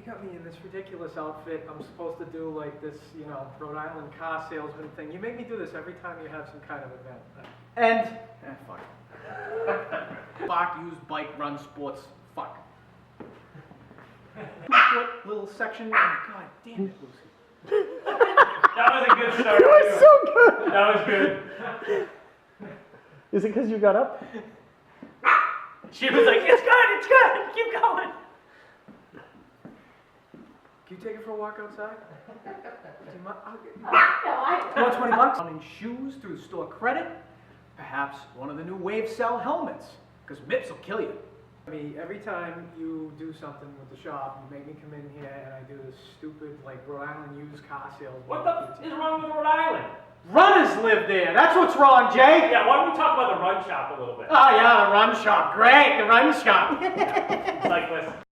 got me in this ridiculous outfit. I'm supposed to do like this, you know, Rhode Island car salesman thing. You make me do this every time you have some kind of event. And, fuck. Fuck, use bike, run, sports, fuck. 2-foot little section, and god damn it, Lucy. That was a good start. It was so good. That was good. Is it because you got up? She was like, it's good, keep going. Can you take it for a walk outside? Do you mind? No, I You want 20 bucks? On shoes through store credit? Perhaps one of the new Wave Cell helmets, because MIPS will kill you. I mean, every time you do something with the shop, you make me come in here and I do this stupid, like, Rhode Island used car sales. What the is wrong with Rhode Island? Runners live there. That's what's wrong, Jay. Yeah, why don't we talk about the run shop a little bit? Oh, yeah, the run shop. Great, the run shop. Cyclists.